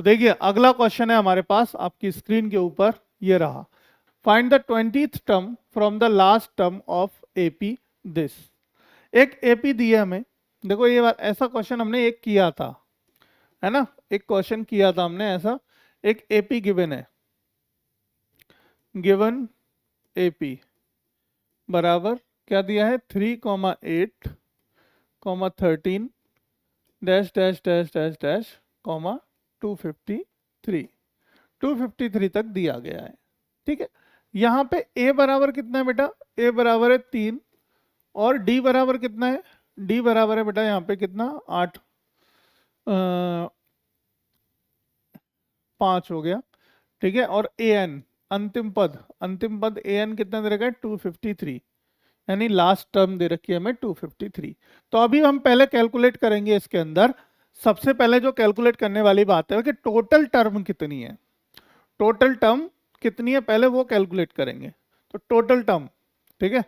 तो देखिए अगला क्वेश्चन है हमारे पास आपकी स्क्रीन के ऊपर, ये रहा। Find the 20th term from the last term of AP this. एक एपी दी है हमें। देखो ये बात, ऐसा क्वेश्चन हमने एक किया था, है ना, एक क्वेश्चन किया था हमने ऐसा। एक एपी गिवन है, गिवन एपी बराबर क्या दिया है, 3,8, 13 dash dash dash dash dash 253, 253 तक दिया गया है। ठीक है, यहाँ पे ए बराबर कितना है बेटा, ए बराबर है 3, और डी बराबर कितना है, डी बराबर है बेटा यहाँ पे कितना, 8, 5 हो गया। ठीक है, और ए एन अंतिम पद ए एन कितना दे रखा है, 253, यानी लास्ट टर्म दे रखी है हमें 253। तो अभी हम पहले कैलकुलेट करेंगे इसके अंदर। सबसे पहले जो कैलकुलेट करने वाली बात है कि टोटल टर्म कितनी है, टोटल टर्म कितनी है पहले वो कैलकुलेट करेंगे। तो टोटल टर्म, ठीक है,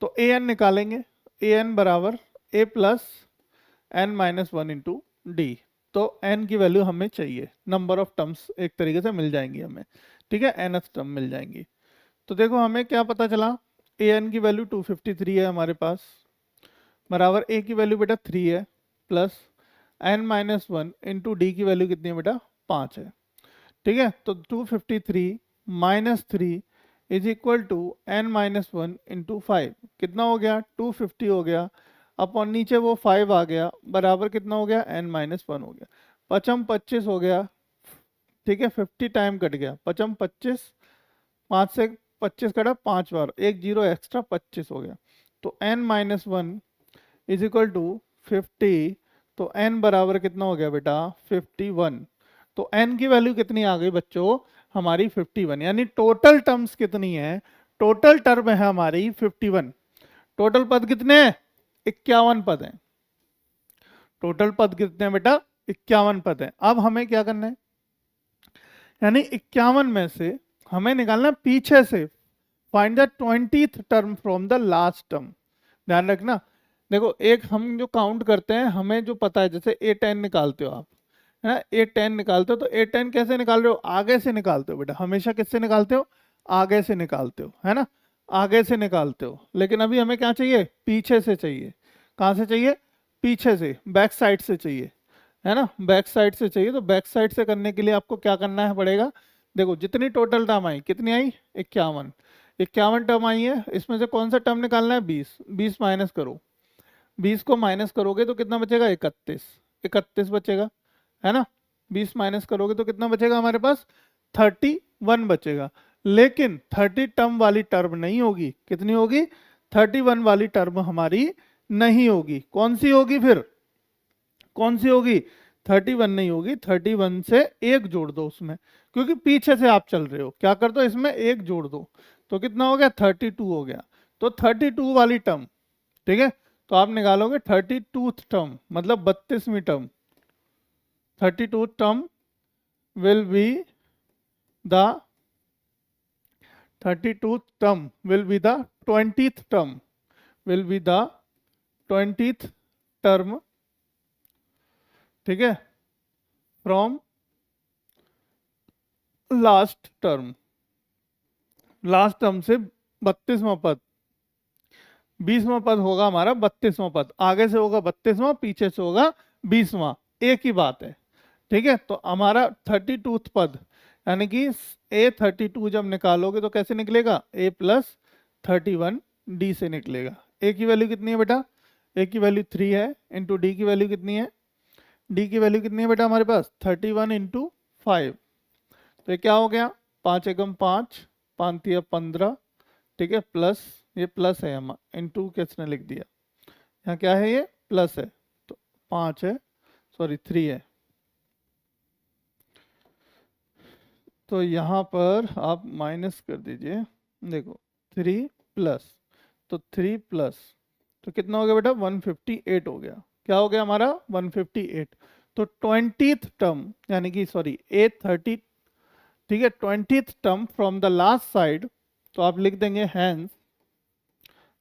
तो ए एन निकालेंगे, ए एन बराबर A plus N minus 1 into D. तो एन की वैल्यू हमें चाहिए, नंबर ऑफ टर्म्स एक तरीके से मिल जाएंगी हमें। ठीक है, एनथ टर्म मिल जाएंगी। तो देखो हमें क्या पता चला, ए एन की वैल्यू 253 है हमारे पास, बराबर ए की वैल्यू बेटा 3 है, plus N minus 1 into d की वैल्यू कितनी है बेटा, 5 है। ठीक है, तो 253 minus 3 is equal to n minus 1 into 5, कितना हो गया, 250 हो गया, अपॉन नीचे वो 5 आ गया, बराबर कितना हो गया, एन माइनस 1 हो गया, पचम 25 हो गया। ठीक है, 50 टाइम कट गया, पचम 25, 5 से 25 कटा 5 बार, एक जीरो एक्स्ट्रा, 25 हो गया। तो n minus 1 is equal to 50, तो n बराबर कितना हो गया बेटा, 51। तो n की वैल्यू कितनी आ गई बच्चों, हमारी 51, यानी टोटल टर्म्स कितनी है, टोटल टर्म है हमारी 51। टोटल पद कितने हैं, 51 पद हैं। टोटल पद कितने हैं बेटा, 51 पद हैं। अब हमें क्या करना है, यानी 51 में से हमें निकालना पीछे से, find the 20th term from the last term. ध्यान रखना, देखो एक हम जो काउंट करते हैं हमें जो पता है, जैसे A10 निकालते हो आप, है ना, A10 निकालते हो, तो A10 कैसे निकाल रहे हो, आगे से निकालते हो बेटा, हमेशा किससे निकालते हो, आगे से निकालते हो, है ना, आगे से निकालते हो। लेकिन अभी हमें क्या चाहिए, पीछे से चाहिए। कहाँ से चाहिए, पीछे से, बैक साइड से चाहिए, है ना, बैक साइड से चाहिए। तो बैक साइड से करने के लिए आपको क्या करना है पड़ेगा, देखो जितनी टोटल टर्म आई, कितनी आई, 51, 51 टर्म आई है, इसमें से कौन सा टर्म निकालना है, 20, 20 माइनस करो, 20 को माइनस करोगे तो कितना बचेगा, 31, 31 बचेगा, है ना, 20 माइनस करोगे तो कितना बचेगा हमारे पास, 31 बचेगा। लेकिन 30 टर्म वाली टर्म नहीं होगी, कितनी होगी, 31 वाली टर्म हमारी नहीं होगी। कौन सी होगी फिर, कौन सी होगी, 31 नहीं होगी, 31 से एक जोड़ दो उसमें, क्योंकि पीछे से आप चल रहे हो, क्या कर दो इसमें एक जोड़ दो, तो कितना हो गया, 32 हो गया। तो 32 वाली टर्म, ठीक है, तो आप निकालोगे 32th टर्म, मतलब 32वीं term, 32th term will be the 32th term will be the 20th term, will be the 20th term, ठीक है, from last term, last term से 32वां पद, 20वां पद होगा हमारा 32वां पद, आगे से होगा 32वां, पीछे से होगा 20वां, एक ही बात है। ठीक है, तो हमारा 32th पद, यानी कि A32 जब निकालोगे तो कैसे निकलेगा, A प्लस 31 डी से निकलेगा। ए की वैल्यू कितनी है बेटा, ए की वैल्यू 3 है, इंटू डी की वैल्यू कितनी है, डी की वैल्यू कितनी है बेटा हमारे पास, 31 इंटू 5, तो ये क्या हो गया, 5 एकम 5, 5 तिया 15, ठीक है, प्लस ये प्लस है, हम इंटू किसने लिख दिया, यहाँ क्या है, ये प्लस है, तो 5 है, सॉरी 3 है, तो यहाँ पर आप माइनस कर दीजिए, देखो 3 प्लस, तो 3 प्लस, तो कितना हो गया बेटा, 158 हो गया। क्या हो गया हमारा, 158। तो 20th टर्म, यानी कि सॉरी A30, ठीक है, 20th term from the last side, तो आप लिख देंगे hence,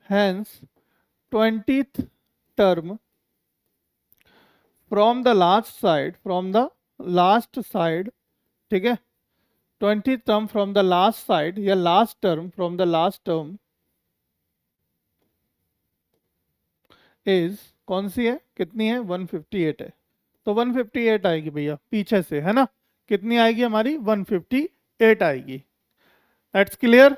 hence 20th term from the last side, from the last side, ठीक है, 20 term from the last side या last term from the last term is कौन सी है, कितनी है, 158 है। तो 158 आएगी भैया पीछे से, है ना, कितनी आएगी हमारी, 158 आएगी। That's clear.